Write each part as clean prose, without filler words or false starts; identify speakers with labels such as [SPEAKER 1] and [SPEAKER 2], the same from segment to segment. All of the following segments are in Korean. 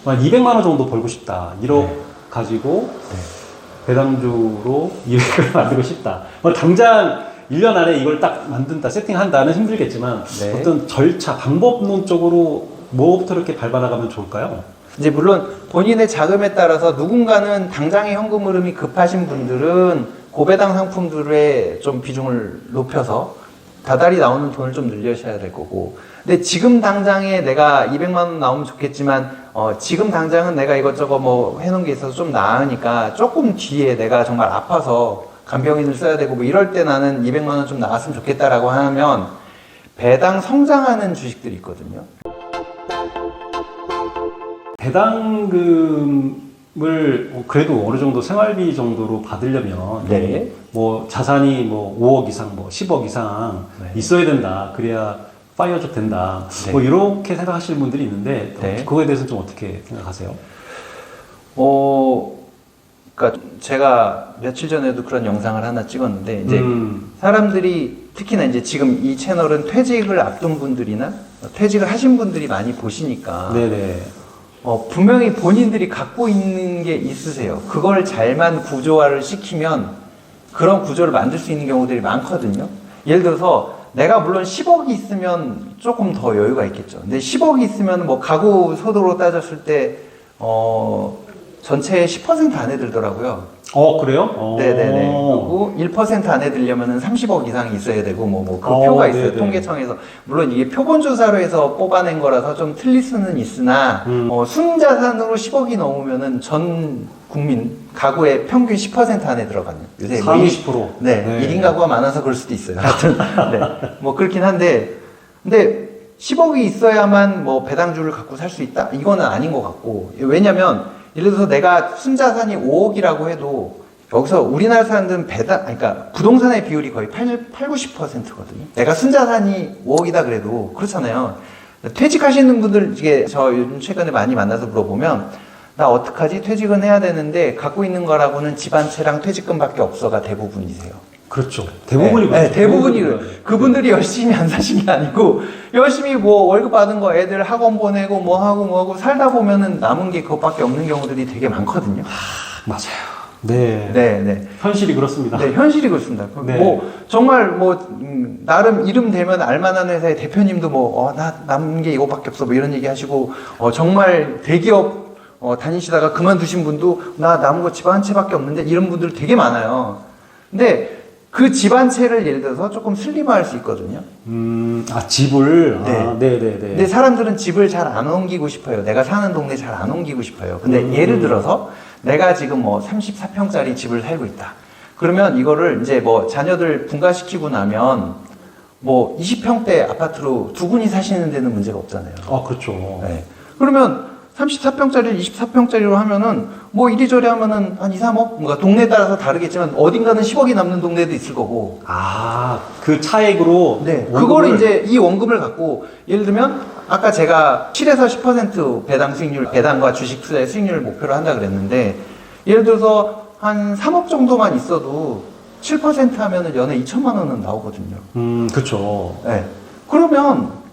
[SPEAKER 1] 한 200만 원 정도 벌고 싶다. 1억
[SPEAKER 2] 네.
[SPEAKER 1] 가지고 배당주로 200을 만들고 싶다. 당장 1년 안에 이걸 딱 만든다, 세팅한다는 힘들겠지만
[SPEAKER 2] 네.
[SPEAKER 1] 어떤 절차, 방법론적으로 뭐부터 이렇게 밟아나가면 좋을까요?
[SPEAKER 2] 이제 물론 본인의 자금에 따라서 누군가는 당장의 현금 흐름이 급하신 분들은 고배당 상품들에 좀 비중을 높여서 다달이 나오는 돈을 좀 늘려셔야 될 거고, 근데 지금 당장에 내가 200만 원 나오면 좋겠지만 지금 당장은 내가 이것저것 뭐 해놓은 게 있어서 좀 나으니까 조금 뒤에 내가 정말 아파서 간병인을 써야 되고 뭐 이럴 때 나는 200만 원 좀 나왔으면 좋겠다라고 하면 배당 성장하는 주식들이 있거든요.
[SPEAKER 1] 배당금을 그래도 어느 정도 생활비 정도로 받으려면
[SPEAKER 2] 네.
[SPEAKER 1] 뭐 자산이 뭐 5억 이상, 뭐 10억 이상
[SPEAKER 2] 네.
[SPEAKER 1] 있어야 된다. 그래야 파이어족 된다.
[SPEAKER 2] 네.
[SPEAKER 1] 뭐 이렇게 생각하시는 분들이 있는데
[SPEAKER 2] 네.
[SPEAKER 1] 그거에 대해서는 좀 어떻게 생각하세요?
[SPEAKER 2] 그러니까 제가 며칠 전에도 그런 영상을 하나 찍었는데 이제 사람들이 특히나 이제 지금 이 채널은 퇴직을 앞둔 분들이나 퇴직을 하신 분들이 많이 보시니까
[SPEAKER 1] 네네.
[SPEAKER 2] 분명히 본인들이 갖고 있는 게 있으세요. 그걸 잘만 구조화를 시키면 그런 구조를 만들 수 있는 경우들이 많거든요. 예를 들어서 내가 물론 10억이 있으면 조금 더 여유가 있겠죠. 근데 10억이 있으면 뭐 가구 소득으로 따졌을 때 전체의 10% 안에 들더라고요.
[SPEAKER 1] 그래요?
[SPEAKER 2] 네네네. 그리고 1% 안에 들려면은 30억 이상이 있어야 되고, 그 표가 있어요.
[SPEAKER 1] 네네.
[SPEAKER 2] 통계청에서. 물론 이게 표본조사로 해서 뽑아낸 거라서 좀 틀릴 수는 있으나, 순자산으로 10억이 넘으면은 전 국민 가구의 평균 10% 안에 들어가는. 요새
[SPEAKER 1] 30%.
[SPEAKER 2] 네. 1인 가구가 많아서 그럴 수도 있어요. 하여튼, 네. 뭐 그렇긴 한데, 근데 10억이 있어야만 뭐 배당주를 갖고 살 수 있다? 이거는 아닌 것 같고. 왜냐면, 예를 들어서 내가 순자산이 5억이라고 해도 여기서 우리나라 사람들은 그러니까 부동산의 비율이 거의 90%거든요. 내가 순자산이 5억이다 그래도 그렇잖아요. 퇴직하시는 분들 이게 저 요즘 최근에 많이 만나서 물어보면 나 어떡하지? 퇴직은 해야 되는데 갖고 있는 거라고는 집 한 채랑 퇴직금밖에 없어가 대부분이세요.
[SPEAKER 1] 그렇죠. 대부분이
[SPEAKER 2] 네,
[SPEAKER 1] 그렇죠.
[SPEAKER 2] 대부분이 그래요. 그분들이 열심히 안 사신 게 아니고 열심히 뭐 월급 받은 거 애들 학원 보내고 뭐 하고 살다 보면은 남은 게 그것밖에 없는 경우들이 되게 많거든요.
[SPEAKER 1] 맞아요. 네.
[SPEAKER 2] 네.
[SPEAKER 1] 현실이 그렇습니다.
[SPEAKER 2] 네, 현실이 그렇습니다.
[SPEAKER 1] 네.
[SPEAKER 2] 뭐 정말 나름 이름 되면 알만한 회사의 대표님도 나 남은 게 이거밖에 없어 뭐 이런 얘기 하시고 정말 대기업 다니시다가 그만두신 분도 나 남은 거 집 한 채밖에 없는데 이런 분들 되게 많아요. 근데 그 집 한 채를 예를 들어서 조금 슬림화할 수 있거든요.
[SPEAKER 1] 집을?
[SPEAKER 2] 네.
[SPEAKER 1] 네네네.
[SPEAKER 2] 근데 사람들은 집을 잘 안 옮기고 싶어요. 내가 사는 동네 잘 안 옮기고 싶어요. 근데 예를 들어서 내가 지금 뭐 34평짜리 집을 살고 있다. 그러면 이거를 이제 뭐 자녀들 분가시키고 나면 뭐 20평대 아파트로 두 분이 사시는 데는 문제가 없잖아요.
[SPEAKER 1] 그렇죠.
[SPEAKER 2] 네. 그러면 34평짜리를 24평짜리로 하면은 뭐 이리저리 하면은 한 2, 3억? 뭔가 동네에 따라서 다르겠지만 어딘가는 10억이 남는 동네도 있을 거고.
[SPEAKER 1] 그 차액으로?
[SPEAKER 2] 네.
[SPEAKER 1] 원금을...
[SPEAKER 2] 그거를 이제 이 원금을 갖고 예를 들면 아까 제가 7에서 10% 배당 수익률, 배당과 주식 투자의 수익률을 목표로 한다 그랬는데 예를 들어서 한 3억 정도만 있어도 7% 하면은 연에 2천만 원은 나오거든요.
[SPEAKER 1] 그렇죠.
[SPEAKER 2] 네. 그러면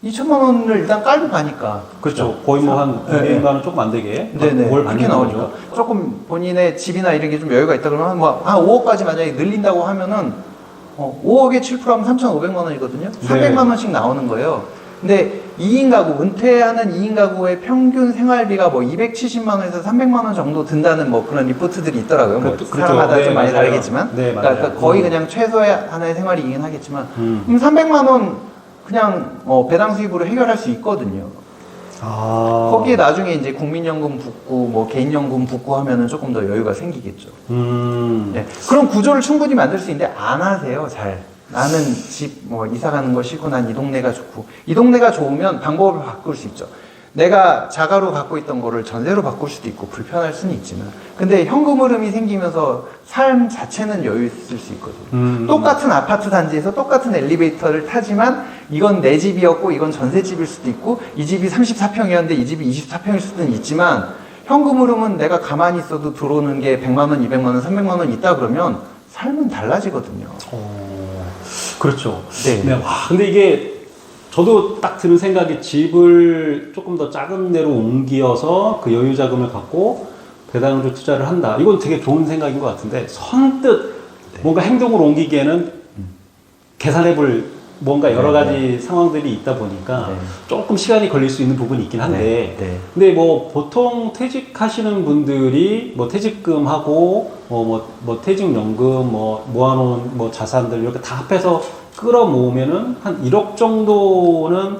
[SPEAKER 2] 2천만 원을 일단 깔고 가니까.
[SPEAKER 1] 그렇죠. 거의 뭐 한 200만 원 조금 안 되게.
[SPEAKER 2] 네네.
[SPEAKER 1] 월
[SPEAKER 2] 그렇게
[SPEAKER 1] 받는
[SPEAKER 2] 나오니까.
[SPEAKER 1] 거죠.
[SPEAKER 2] 조금 본인의 집이나 이런 게 좀 여유가 있다 그러면 한 5억까지 만약에 늘린다고 하면은 5억에 7%하면 3,500만 원이거든요. 300만 원씩 나오는 거예요. 근데 2인 가구, 은퇴하는 2인 가구의 평균 생활비가 뭐 270만 원에서 300만 원 정도 든다는 뭐 그런 리포트들이 있더라고요. 뭐 사람마다
[SPEAKER 1] 네,
[SPEAKER 2] 좀 많이
[SPEAKER 1] 맞아요.
[SPEAKER 2] 다르겠지만.
[SPEAKER 1] 네, 맞아요.
[SPEAKER 2] 그러니까 거의 그냥 최소의 하나의 생활이긴 하겠지만. 그럼 300만 원 그냥 배당 수입으로 해결할 수 있거든요. 거기에 나중에 이제 국민연금 붙고 뭐 개인연금 붙고 하면은 조금 더 여유가 생기겠죠. 네. 그런 구조를 충분히 만들 수 있는데 안 하세요, 잘. 나는 집 뭐 이사 가는 거 싫고 난 이 동네가 좋고. 이 동네가 좋으면 방법을 바꿀 수 있죠. 내가 자가로 갖고 있던 거를 전세로 바꿀 수도 있고 불편할 수는 있지만 근데 현금 흐름이 생기면서 삶 자체는 여유 있을 수 있거든요. 똑같은 아파트 단지에서 똑같은 엘리베이터를 타지만 이건 내 집이었고 이건 전세집일 수도 있고 이 집이 34평이었는데 이 집이 24평일 수도 있지만 현금 흐름은 내가 가만히 있어도 들어오는 게 100만 원, 200만 원, 300만 원 있다 그러면 삶은 달라지거든요.
[SPEAKER 1] 그렇죠.
[SPEAKER 2] 네.
[SPEAKER 1] 네. 근데 이게 저도 딱 드는 생각이 집을 조금 더 작은 데로 옮겨서 그 여유 자금을 갖고 배당주 투자를 한다. 이건 되게 좋은 생각인 것 같은데 선뜻 뭔가 행동으로 옮기기에는 계산해볼 뭔가 여러 가지 상황들이 있다 보니까 조금 시간이 걸릴 수 있는 부분이 있긴 한데 근데 뭐 보통 퇴직하시는 분들이 뭐 퇴직금하고 뭐 퇴직연금 뭐 모아놓은 뭐 자산들 이렇게 다 합해서 끌어 모으면은 한 1억 정도는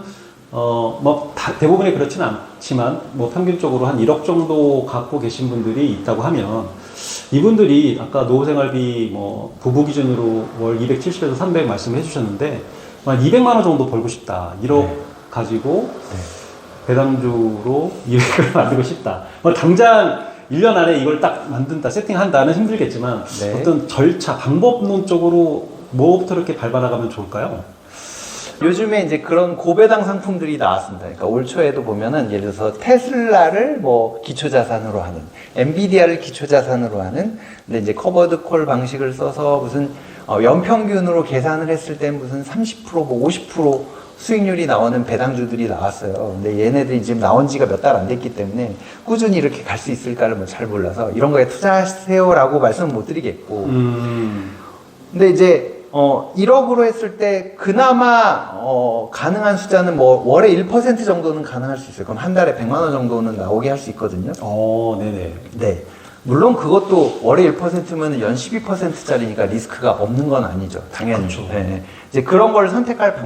[SPEAKER 1] 뭐 대부분이 그렇지는 않지만 뭐 평균적으로 한 1억 정도 갖고 계신 분들이 있다고 하면 이분들이 아까 노후생활비 뭐 부부 기준으로 월 270에서 300 말씀해 주셨는데 한 200만 원 정도 벌고 싶다. 1억 가지고 배당주로 200을 만들고 싶다. 뭐 당장 1년 안에 이걸 딱 만든다, 세팅한다는 힘들겠지만 어떤 절차, 방법론적으로 뭐부터 이렇게 밟아나가면 좋을까요?
[SPEAKER 2] 요즘에 이제 그런 고배당 상품들이 나왔습니다. 그러니까 올 초에도 보면은 예를 들어서 테슬라를 뭐 기초자산으로 하는, 엔비디아를 기초자산으로 하는, 근데 이제 커버드 콜 방식을 써서 무슨 연평균으로 계산을 했을 때 무슨 30%, 뭐 50% 수익률이 나오는 배당주들이 나왔어요. 근데 얘네들이 지금 나온 지가 몇 달 안 됐기 때문에 꾸준히 이렇게 갈 수 있을까를 뭐 잘 몰라서 이런 거에 투자하세요라고 말씀은 못 드리겠고. 근데 이제 1억으로 했을 때 그나마 가능한 숫자는 뭐 월에 1% 정도는 가능할 수 있어요. 그럼 한 달에 100만 원 정도는 나오게 할 수 있거든요.
[SPEAKER 1] 네네.
[SPEAKER 2] 네. 물론 그것도 월에 1%면 연 12%짜리니까 리스크가 없는 건 아니죠. 당연히.
[SPEAKER 1] 그렇죠.
[SPEAKER 2] 네. 이제 그런 걸 선택할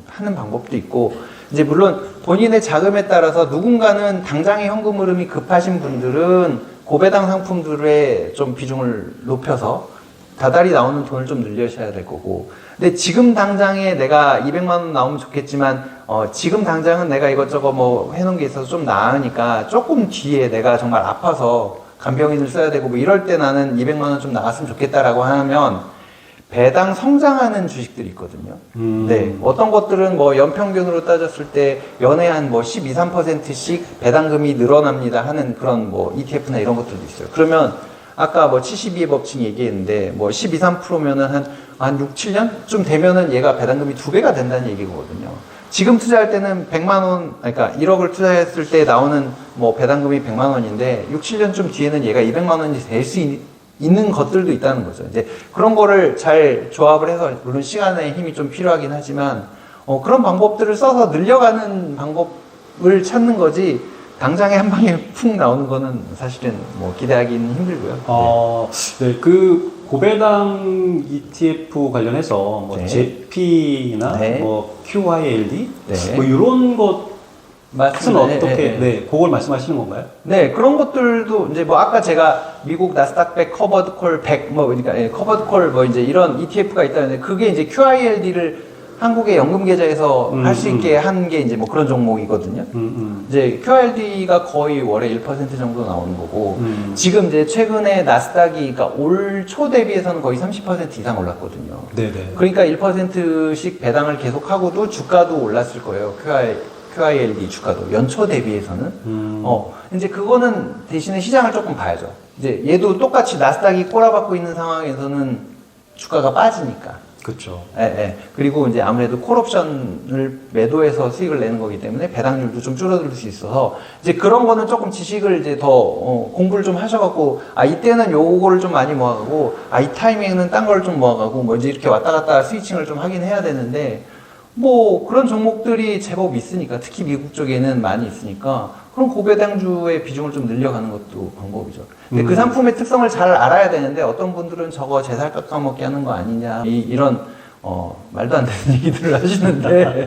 [SPEAKER 2] 하는 방법도 있고, 이제 물론 본인의 자금에 따라서 누군가는 당장의 현금 흐름이 급하신 분들은 고배당 상품들에 좀 비중을 높여서 다달이 나오는 돈을 좀 늘려셔야 될 거고, 근데 지금 당장에 내가 200만 원 나오면 좋겠지만 지금 당장은 내가 이것저것 뭐 해놓은 게 있어서 좀 나으니까 조금 뒤에 내가 정말 아파서 간병인을 써야 되고 뭐 이럴 때 나는 200만 원 좀 나갔으면 좋겠다라고 하면 배당 성장하는 주식들이 있거든요. 네. 어떤 것들은 뭐 연평균으로 따졌을 때 연에 한 뭐 12, 13%씩 배당금이 늘어납니다 하는 그런 뭐 ETF나 이런 것들도 있어요. 그러면 아까 뭐 72의 법칙 얘기했는데 뭐 12, 13%면은 한 6, 7년쯤 되면은 얘가 배당금이 2배가 된다는 얘기거든요. 지금 투자할 때는 100만 원, 그러니까 1억을 투자했을 때 나오는 뭐 배당금이 100만 원인데 6, 7년쯤 뒤에는 얘가 200만 원이 될 수 있는 것들도 있다는 거죠. 이제 그런 거를 잘 조합을 해서 물론 시간의 힘이 좀 필요하긴 하지만 그런 방법들을 써서 늘려가는 방법을 찾는 거지 당장에 한 방에 푹 나오는 거는 사실은 뭐 기대하기는 힘들고요.
[SPEAKER 1] 네. 그 고배당 ETF 관련해서 뭐 JP나 뭐 QYLD 뭐 이런 것은 어떻게 그걸 말씀하시는 건가요?
[SPEAKER 2] 네, 그런 것들도 이제 뭐 아까 제가 미국 나스닥100 커버드 콜 100 뭐 그러니까 커버드 콜 뭐 이제 이런 ETF가 있다는데 그게 이제 QYLD를 한국의 연금 계좌에서 할 수 있게 한 게 이제 뭐 그런 종목이거든요. 이제 QRD가 거의 월에 1% 정도 나오는 거고, 지금 이제 최근에 나스닥이 그러니까 올 초 대비해서는 거의 30% 이상 올랐거든요.
[SPEAKER 1] 네네.
[SPEAKER 2] 그러니까 1%씩 배당을 계속하고도 주가도 올랐을 거예요. QILD 주가도 연초 대비해서는. 이제 그거는 대신에 시장을 조금 봐야죠. 이제 얘도 똑같이 나스닥이 꼬라박고 있는 상황에서는 주가가 빠지니까.
[SPEAKER 1] 그렇죠.
[SPEAKER 2] 예. 그리고 이제 아무래도 콜옵션을 매도해서 수익을 내는 거기 때문에 배당률도 좀 줄어들 수 있어서 이제 그런 거는 조금 지식을 이제 더 공부를 좀 하셔갖고 이때는 요거를 좀 많이 모아가고 이 타이밍에는 딴 걸 좀 모아가고 뭐 이제 이렇게 왔다 갔다 스위칭을 좀 하긴 해야 되는데 뭐 그런 종목들이 제법 있으니까 특히 미국 쪽에는 많이 있으니까 그럼 고배당주의 비중을 좀 늘려가는 것도 방법이죠. 근데 그 상품의 특성을 잘 알아야 되는데 어떤 분들은 저거 제살 깎아먹게 하는 거 아니냐 이런 말도 안 되는 얘기들을 하시는데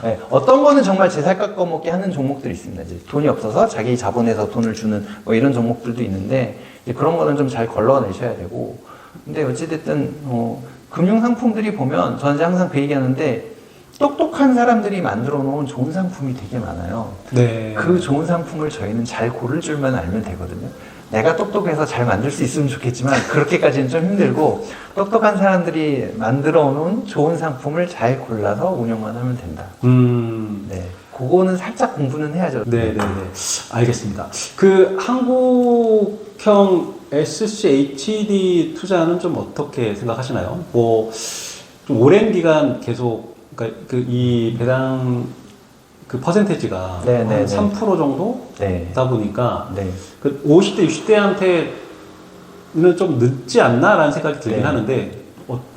[SPEAKER 2] 네, 어떤 거는 정말 제살 깎아먹게 하는 종목들이 있습니다. 이제 돈이 없어서 자기 자본에서 돈을 주는 뭐 이런 종목들도 있는데 이제 그런 거는 좀 잘 걸러내셔야 되고 근데 어찌됐든 금융 상품들이 보면 저는 이제 항상 그 얘기하는데 똑똑한 사람들이 만들어 놓은 좋은 상품이 되게 많아요.
[SPEAKER 1] 네.
[SPEAKER 2] 그 좋은 상품을 저희는 잘 고를 줄만 알면 되거든요. 내가 똑똑해서 잘 만들 수 있으면 좋겠지만 그렇게까지는 좀 힘들고 똑똑한 사람들이 만들어 놓은 좋은 상품을 잘 골라서 운영만 하면 된다. 네. 그거는 살짝 공부는 해야죠.
[SPEAKER 1] 네네네. 알겠습니다. 그 한국형 SCHD 투자는 좀 어떻게 생각하시나요? 뭐 좀 오랜 기간 계속 그러니까 이 배당 그 퍼센테이지가
[SPEAKER 2] 네, 네,
[SPEAKER 1] 한
[SPEAKER 2] 네.
[SPEAKER 1] 3% 정도다
[SPEAKER 2] 네.
[SPEAKER 1] 보니까
[SPEAKER 2] 네.
[SPEAKER 1] 그 50대, 60대한테는 좀 늦지 않나라는 생각이 들긴
[SPEAKER 2] 네.
[SPEAKER 1] 하는데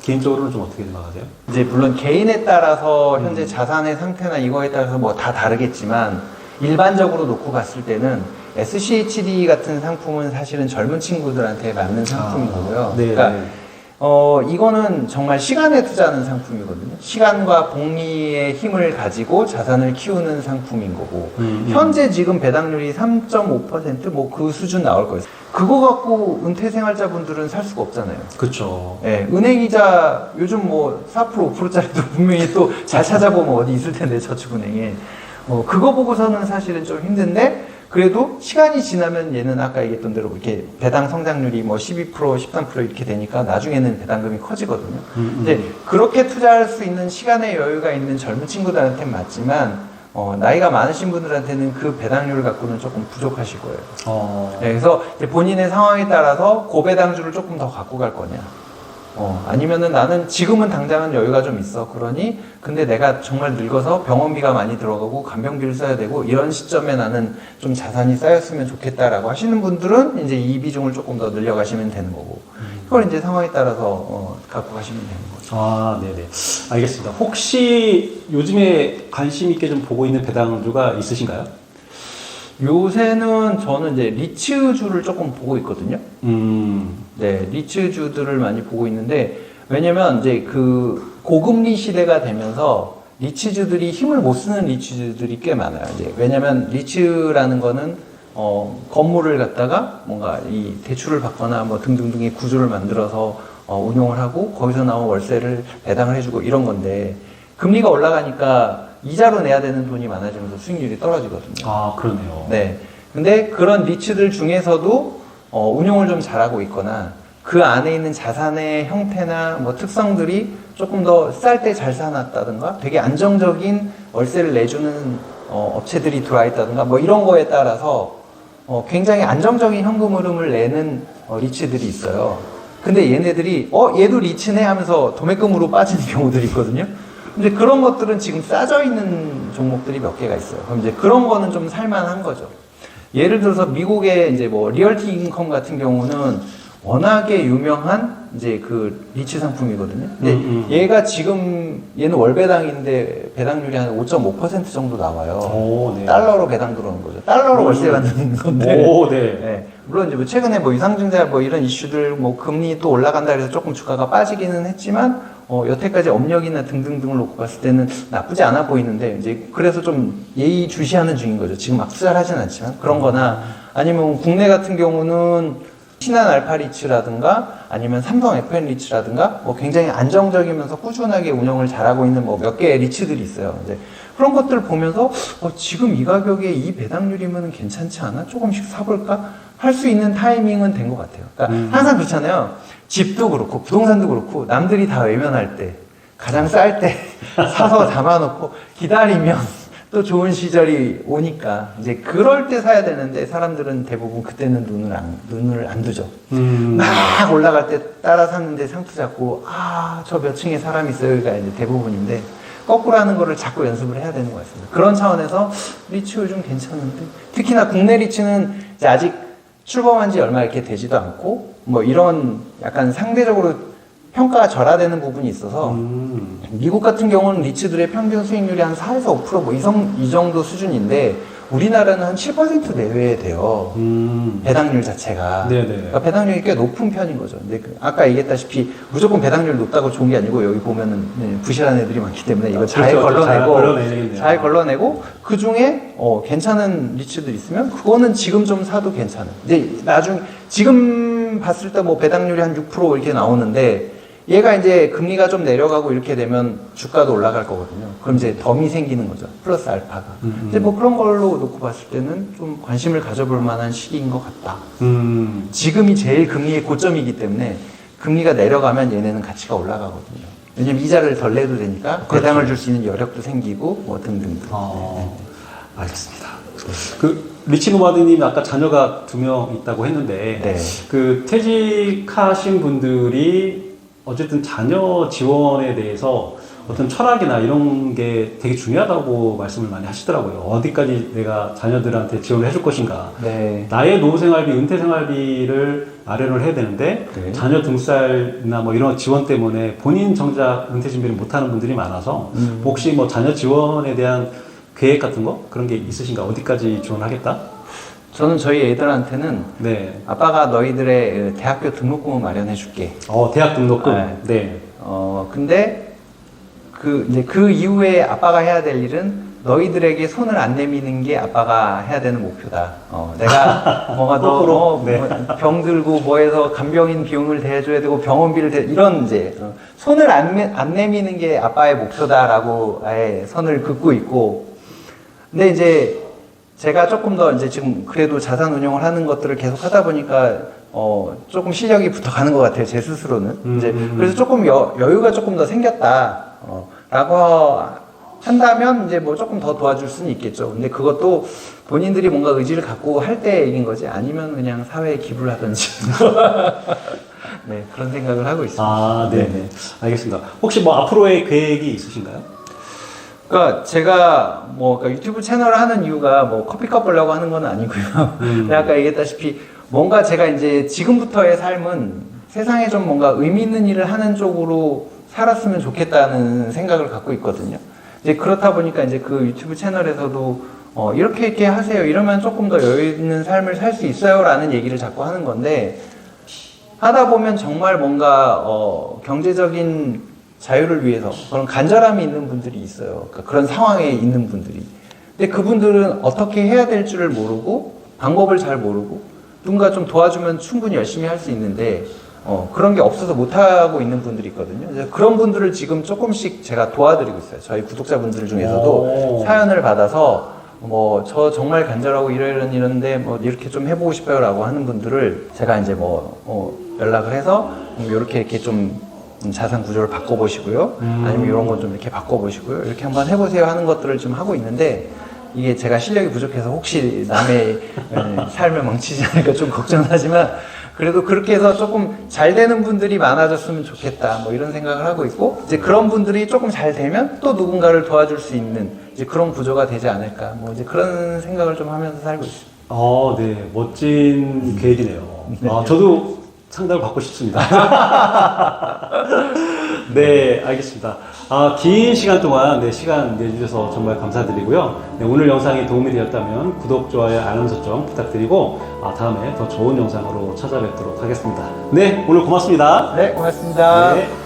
[SPEAKER 1] 개인적으로는 좀 어떻게 생각하세요?
[SPEAKER 2] 이제 물론 개인에 따라서 현재 자산의 상태나 이거에 따라서 뭐 다 다르겠지만 일반적으로 놓고 봤을 때는 SCHD 같은 상품은 사실은 젊은 친구들한테 맞는 상품이고요.
[SPEAKER 1] 네,
[SPEAKER 2] 그러니까
[SPEAKER 1] 네.
[SPEAKER 2] 이거는 정말 시간에 투자하는 상품이거든요. 시간과 복리의 힘을 가지고 자산을 키우는 상품인 거고, 현재 지금 배당률이 3.5%뭐 그 수준 나올 거예요. 그거 갖고 은퇴생활자분들은 살 수가 없잖아요.
[SPEAKER 1] 그렇죠.
[SPEAKER 2] 예, 은행이자 요즘 뭐 4% 5%짜리도 분명히 또 잘 찾아보면 어디 있을 텐데 저축은행에 그거 보고서는 사실은 좀 힘든데 그래도 시간이 지나면 얘는 아까 얘기했던 대로 이렇게 배당 성장률이 뭐 12% 13% 이렇게 되니까 나중에는 배당금이 커지거든요. 이제 그렇게 투자할 수 있는 시간의 여유가 있는 젊은 친구들한테는 맞지만 나이가 많으신 분들한테는 그 배당률 갖고는 조금 부족하실 거예요. 네, 그래서 이제 본인의 상황에 따라서 고배당주를 조금 더 갖고 갈 거냐. 아니면은 나는 지금은 당장은 여유가 좀 있어. 그러니, 근데 내가 정말 늙어서 병원비가 많이 들어가고 간병비를 써야 되고, 이런 시점에 나는 좀 자산이 쌓였으면 좋겠다라고 하시는 분들은 이제 이 비중을 조금 더 늘려가시면 되는 거고, 그걸 이제 상황에 따라서 갖고 가시면 되는 거죠.
[SPEAKER 1] 아, 네네. 알겠습니다. 혹시 요즘에 관심 있게 좀 보고 있는 배당주가 있으신가요?
[SPEAKER 2] 요새는 저는 이제 리츠주를 조금 보고 있거든요. 네, 리츠주들을 많이 보고 있는데, 왜냐면 이제 그 고금리 시대가 되면서 리츠주들이 힘을 못 쓰는 리츠주들이 꽤 많아요. 이제 왜냐면 리츠라는 거는 건물을 갖다가 뭔가 이 대출을 받거나 뭐 등등등의 구조를 만들어서 운용을 하고 거기서 나온 월세를 배당을 해주고 이런 건데, 금리가 올라가니까 이자로 내야 되는 돈이 많아지면서 수익률이 떨어지거든요.
[SPEAKER 1] 아, 그러네요.
[SPEAKER 2] 네. 근데 그런 리츠들 중에서도 운용을 좀 잘하고 있거나 그 안에 있는 자산의 형태나 뭐 특성들이 조금 더 쌀 때 잘 사놨다든가 되게 안정적인 월세를 내주는 업체들이 들어와 있다든가 뭐 이런 거에 따라서 굉장히 안정적인 현금 흐름을 내는 리츠들이 있어요. 근데 얘네들이 얘도 리츠네 하면서 도매금으로 빠지는 경우들이 있거든요. 근데 그런 것들은 지금 싸져 있는 종목들이 몇 개가 있어요. 그럼 이제 그런 거는 좀 살만한 거죠. 예를 들어서 미국의 이제 뭐 리얼티 인컴 같은 경우는 워낙에 유명한 이제 그 리츠 상품이거든요. 근데 얘가 지금 얘는 월 배당인데 배당률이 한 5.5% 정도 나와요.
[SPEAKER 1] 오, 네.
[SPEAKER 2] 달러로 배당 들어오는 거죠. 달러로 월세 받는 건데.
[SPEAKER 1] 오, 네.
[SPEAKER 2] 네. 물론 이제 뭐 최근에 뭐 유상증자 뭐 이런 이슈들 뭐 금리 또 올라간다 그래서 조금 주가가 빠지기는 했지만 여태까지 업력이나 등등등을 놓고 봤을 때는 나쁘지 않아 보이는데 이제 그래서 좀 예의주시하는 중인 거죠. 지금 막 투자를 하진 않지만 그런 거나 아니면 국내 같은 경우는 신한 알파리츠라든가 아니면 삼성 FN 리츠라든가 뭐 굉장히 안정적이면서 꾸준하게 운영을 잘하고 있는 뭐 몇 개의 리츠들이 있어요. 이제 그런 것들을 보면서 지금 이 가격에 이 배당률이면 괜찮지 않아? 조금씩 사볼까? 할 수 있는 타이밍은 된 것 같아요. 그러니까 항상 그렇잖아요. 집도 그렇고 부동산도 그렇고 남들이 다 외면할 때 가장 쌀 때 사서 담아놓고 기다리면 또 좋은 시절이 오니까 이제 그럴 때 사야 되는데 사람들은 대부분 그때는 눈을 안 두죠. 막 올라갈 때 따라 샀는데 상투 잡고 저 몇 층에 사람이 있어요가 이제 대부분인데 거꾸로 하는 거를 자꾸 연습을 해야 되는 것 같습니다. 그런 차원에서 리츠 요즘 괜찮은데 특히나 국내 리츠는 이제 아직 출범한 지 얼마 이렇게 되지도 않고 뭐 이런 약간 상대적으로 평가가 절하되는 부분이 있어서 미국 같은 경우는 리츠들의 평균 수익률이 한 4에서 5% 뭐 이 정도 수준인데 우리나라는 한 7% 내외에 돼요. 배당률 자체가.
[SPEAKER 1] 네네.
[SPEAKER 2] 그러니까 배당률이 꽤 높은 편인 거죠. 근데 아까 얘기했다시피 무조건 배당률 높다고 좋은 게 아니고 여기 보면은 부실한 애들이 많기 때문에 이거 잘 걸러내고 그 중에 괜찮은 리츠들 있으면 그거는 지금 좀 사도 괜찮아요. 근데 나중에 지금 봤을 때 뭐 배당률이 한 6% 이렇게 나오는데 얘가 이제 금리가 좀 내려가고 이렇게 되면 주가도 올라갈 거거든요. 그럼 이제 덤이 생기는 거죠. 플러스 알파가. 근데 뭐 그런 걸로 놓고 봤을 때는 좀 관심을 가져볼 만한 시기인 것 같다. 지금이 제일 금리의 고점이기 때문에 금리가 내려가면 얘네는 가치가 올라가거든요. 왜냐면 이자를 덜 내도 되니까
[SPEAKER 1] 그렇죠.
[SPEAKER 2] 배당을 줄 수 있는 여력도 생기고 뭐 등등등.
[SPEAKER 1] 알겠습니다. 그 리치 노마드님 아까 자녀가 2명 있다고 했는데
[SPEAKER 2] 네.
[SPEAKER 1] 그 퇴직하신 분들이 어쨌든 자녀 지원에 대해서 어떤 철학이나 이런 게 되게 중요하다고 말씀을 많이 하시더라고요. 어디까지 내가 자녀들한테 지원을 해줄 것인가.
[SPEAKER 2] 네.
[SPEAKER 1] 나의 노후생활비, 은퇴생활비를 마련을 해야 되는데
[SPEAKER 2] 네.
[SPEAKER 1] 자녀 등살이나 뭐 이런 지원 때문에 본인 정작 은퇴 준비를 못하는 분들이 많아서 혹시 뭐 자녀 지원에 대한 계획 같은 거 그런 게 있으신가? 어디까지 지원하겠다?
[SPEAKER 2] 저는 저희 애들한테는
[SPEAKER 1] 네.
[SPEAKER 2] 아빠가 너희들의 대학교 등록금을 마련해 줄게.
[SPEAKER 1] 대학 등록금.
[SPEAKER 2] 네.
[SPEAKER 1] 네.
[SPEAKER 2] 근데 이제 그 이후에 아빠가 해야 될 일은 너희들에게 손을 안 내미는 게 아빠가 해야 되는 목표다. 내가 뭐가
[SPEAKER 1] 거꾸로, 네.
[SPEAKER 2] 병 들고 뭐해서 간병인 비용을 대줘야 되고 병원비를 이런 이제 손을 안 내미는 게 아빠의 목표다라고 아예 선을 긋고 있고. 근데 이제 제가 조금 더 이제 지금 그래도 자산 운용을 하는 것들을 계속 하다 보니까 조금 실력이 붙어가는 것 같아요, 제 스스로는. 이제 그래서 조금 여유가 조금 더 생겼다. 라고 한다면 이제 뭐 조금 더 도와줄 수는 있겠죠. 근데 그것도 본인들이 뭔가 의지를 갖고 할 때 일인 거지, 아니면 그냥 사회에 기부를 하든지. 네, 그런 생각을 하고 있습니다.
[SPEAKER 1] 네네. 알겠습니다. 혹시 뭐 앞으로의 계획이 있으신가요?
[SPEAKER 2] 그러니까 제가 뭐 그러니까 유튜브 채널을 하는 이유가 뭐 커피컵 보려고 하는 건 아니고요. 내가 아까 얘기했다시피 뭔가 제가 이제 지금부터의 삶은 세상에 좀 뭔가 의미 있는 일을 하는 쪽으로 살았으면 좋겠다는 생각을 갖고 있거든요. 이제 그렇다 보니까 이제 그 유튜브 채널에서도 이렇게 하세요. 이러면 조금 더 여유 있는 삶을 살 수 있어요라는 얘기를 자꾸 하는 건데, 하다 보면 정말 뭔가 경제적인 자유를 위해서 그런 간절함이 있는 분들이 있어요. 그러니까 그런 상황에 있는 분들이. 근데 그분들은 어떻게 해야 될 줄을 모르고 방법을 잘 모르고 누군가 좀 도와주면 충분히 열심히 할 수 있는데 그런 게 없어서 못하고 있는 분들이 있거든요. 그래서 그런 분들을 지금 조금씩 제가 도와드리고 있어요. 저희 구독자분들 중에서도 사연을 받아서 뭐 저 정말 간절하고 이러는데 뭐 이렇게 좀 해보고 싶어요 라고 하는 분들을 제가 이제 연락을 해서 이렇게 좀 자산 구조를 바꿔보시고요. 아니면 이런 건 좀 이렇게 바꿔보시고요. 이렇게 한번 해보세요 하는 것들을 좀 하고 있는데, 이게 제가 실력이 부족해서 혹시 남의 삶을 망치지 않을까 좀 걱정은 하지만, 그래도 그렇게 해서 조금 잘 되는 분들이 많아졌으면 좋겠다, 뭐 이런 생각을 하고 있고, 이제 그런 분들이 조금 잘 되면 또 누군가를 도와줄 수 있는 이제 그런 구조가 되지 않을까, 뭐 이제 그런 생각을 좀 하면서 살고 있습니다.
[SPEAKER 1] 네. 멋진 계획이네요.
[SPEAKER 2] 네.
[SPEAKER 1] 저도 상담을 받고 싶습니다. 네, 알겠습니다. 긴 시간 동안 시간 내주셔서 정말 감사드리고요. 오늘 영상이 도움이 되었다면 구독, 좋아요, 알람 설정 부탁드리고 다음에 더 좋은 영상으로 찾아뵙도록 하겠습니다. 네, 오늘 고맙습니다.
[SPEAKER 2] 네, 고맙습니다.
[SPEAKER 1] 네.